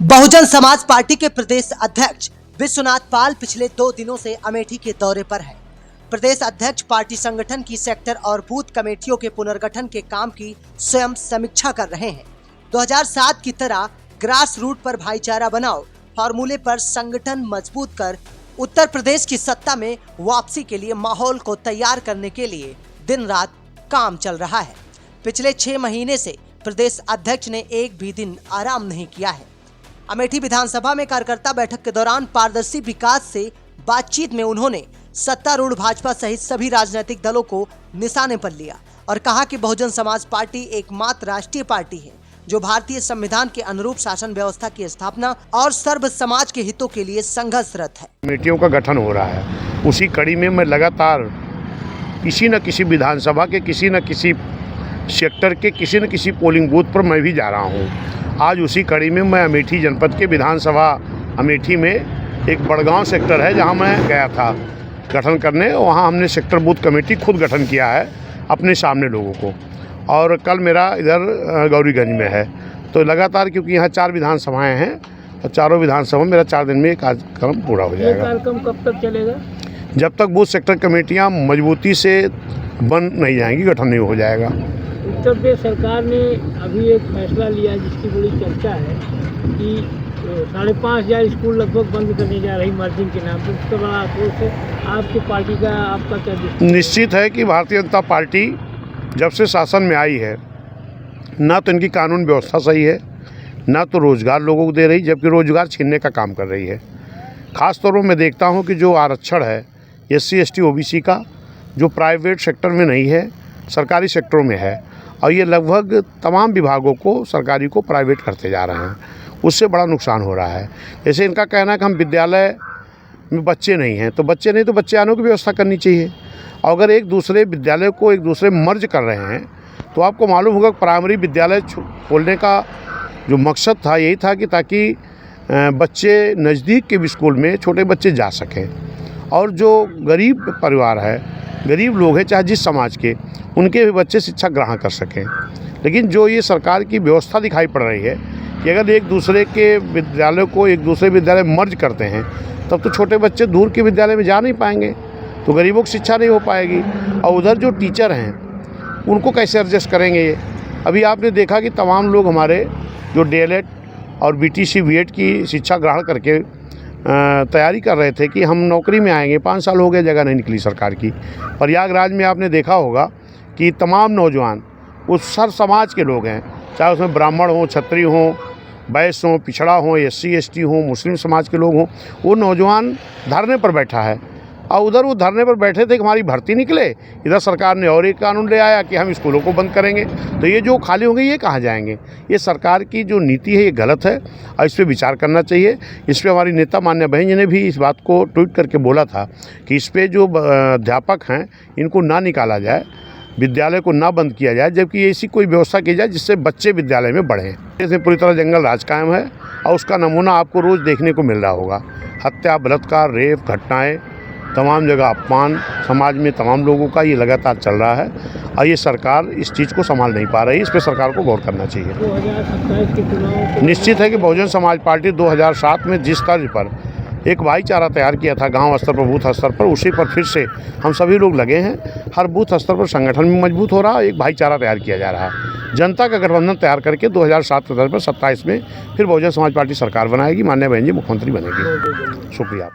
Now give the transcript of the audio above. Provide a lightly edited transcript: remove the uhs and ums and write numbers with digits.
Bahujan Samaj party के प्रदेश अध्यक्ष विश्वनाथ पाल पिछले 2 दिनों से अमेठी के दौरे पर हैं। प्रदेश अध्यक्ष पार्टी संगठन की सेक्टर और बूथ कमेटियों के पुनर्गठन के काम की स्वयं समीक्षा कर रहे हैं। 2007 की तरह ग्रास रूट पर भाईचारा बनाओ फॉर्मूले पर संगठन मजबूत कर उत्तर प्रदेश की सत्ता में वापसी के लिए माहौल को तैयार करने के लिए दिन रात काम चल रहा है। पिछले 6 महीने से प्रदेश अध्यक्ष ने एक भी दिन आराम नहीं किया है। अमेठी विधानसभा में कार्यकर्ता बैठक के दौरान पारदर्शी विकास से बातचीत में उन्होंने सत्तारूढ़ भाजपा सहित सभी राजनीतिक दलों को निशाने पर लिया और कहा कि बहुजन समाज पार्टी एकमात्र राष्ट्रीय पार्टी है जो भारतीय संविधान के अनुरूप शासन व्यवस्था की स्थापना और सर्व समाज के हितों के लिए संघर्षरत है। कमेटियों का गठन हो रहा है, उसी कड़ी में मैं लगातार किसी न किसी विधानसभा के किसी न किसी सेक्टर के किसी न किसी पोलिंग बूथ पर मैं भी जा रहा हूँ। आज उसी कड़ी में मैं अमेठी जनपद के विधानसभा अमेठी में एक बड़गांव सेक्टर है जहां मैं गया था गठन करने। वहां हमने सेक्टर बूथ कमेटी खुद गठन किया है अपने सामने लोगों को, और कल मेरा इधर गौरीगंज में है। तो लगातार क्योंकि यहाँ 4 विधानसभाएँ हैं तो चारों विधानसभा मेरा 4 दिन में ये कार्यक्रम पूरा हो जाएगा। कार्यक्रम कब तक चलेगा? जब तक बूथ सेक्टर कमेटियाँ मजबूती से बन नहीं जाएंगी, गठन नहीं हो जाएगा। उत्तर प्रदेश सरकार ने अभी एक फैसला लिया जिसकी बड़ी चर्चा है कि 5,500 स्कूल लगभग बंद करने जा रही मार्जिन के नाम पर। उसका बड़ा आक्रोश है। आपकी पार्टी का आपका क्या दृष्टि? निश्चित है कि भारतीय जनता पार्टी जब से शासन में आई है ना तो इनकी कानून व्यवस्था सही है, ना तो रोज़गार लोगों को दे रही, जबकि रोज़गार छीनने का काम कर रही है। ख़ास तौर पर मैं देखता हूँ कि जो आरक्षण है SC ST OBC का, जो प्राइवेट सेक्टर में नहीं है सरकारी सेक्टरों में है, और ये लगभग तमाम विभागों को सरकारी को प्राइवेट करते जा रहे हैं। उससे बड़ा नुकसान हो रहा है। जैसे इनका कहना है कि हम विद्यालय में बच्चे नहीं हैं, तो बच्चे नहीं तो बच्चे आने की व्यवस्था करनी चाहिए। अगर एक दूसरे विद्यालय को एक दूसरे मर्ज कर रहे हैं तो आपको मालूम होगा प्राइमरी विद्यालय खोलने का जो मकसद था यही था कि ताकि बच्चे नज़दीक के स्कूल में छोटे बच्चे जा सकें, और जो गरीब परिवार है, गरीब लोग हैं चाहे जिस समाज के, उनके भी बच्चे शिक्षा ग्रहण कर सकें। लेकिन जो ये सरकार की व्यवस्था दिखाई पड़ रही है कि अगर एक दूसरे के विद्यालय को एक दूसरे विद्यालय में मर्ज करते हैं तब तो छोटे बच्चे दूर के विद्यालय में जा नहीं पाएंगे, तो गरीबों की शिक्षा नहीं हो पाएगी। और उधर जो टीचर हैं उनको कैसे एडजस्ट करेंगे ये? अभी आपने देखा कि तमाम लोग हमारे जो DLED और BTC BEd की शिक्षा ग्रहण करके तैयारी कर रहे थे कि हम नौकरी में आएंगे, 5 साल हो गए, जगह नहीं निकली सरकार की। प्रयागराज में आपने देखा होगा कि तमाम नौजवान उस सर समाज के लोग हैं, चाहे उसमें ब्राह्मण हों, क्षत्रिय हों, वैश्य हों, पिछड़ा हों, SC ST हों, मुस्लिम समाज के लोग हों, वो नौजवान धरने पर बैठा है। और उधर वो धरने पर बैठे थे कि हमारी भर्ती निकले, इधर सरकार ने और एक कानून ले आया कि हम स्कूलों को बंद करेंगे। तो ये जो खाली होंगे ये कहाँ जाएंगे? ये सरकार की जो नीति है ये गलत है और इस पर विचार करना चाहिए। इस पर हमारी नेता मान्य बहन जी ने भी इस बात को ट्वीट करके बोला था कि इस पर जो अध्यापक हैं इनको ना निकाला जाए, विद्यालय को ना बंद किया जाए, जबकि ऐसी कोई व्यवस्था की जाए जिससे बच्चे विद्यालय में बढ़ें। इसमें पूरी तरह जंगल राज कायम है और उसका नमूना आपको रोज़ देखने को मिल रहा होगा। हत्या, बलात्कार, रेप घटनाएँ, तमाम जगह अपमान, समाज में तमाम लोगों का ये लगातार चल रहा है और ये सरकार इस चीज़ को संभाल नहीं पा रही। इस पर सरकार को गौर करना चाहिए। 2027 के चुनाव निश्चित है कि बहुजन समाज पार्टी 2007 में जिस तर्ज पर एक भाईचारा तैयार किया था गांव स्तर पर, बूथ स्तर पर, उसी पर फिर से हम सभी लोग लगे हैं। हर बूथ स्तर पर संगठन भी मजबूत हो रहा है, एक भाईचारा तैयार किया जा रहा है। जनता का गठबंधन तैयार करके 2007 के तर्ज पर 27 में फिर बहुजन समाज पार्टी सरकार बनाएगी, माननीय बहन जी मुख्यमंत्री बनेगी। शुक्रिया।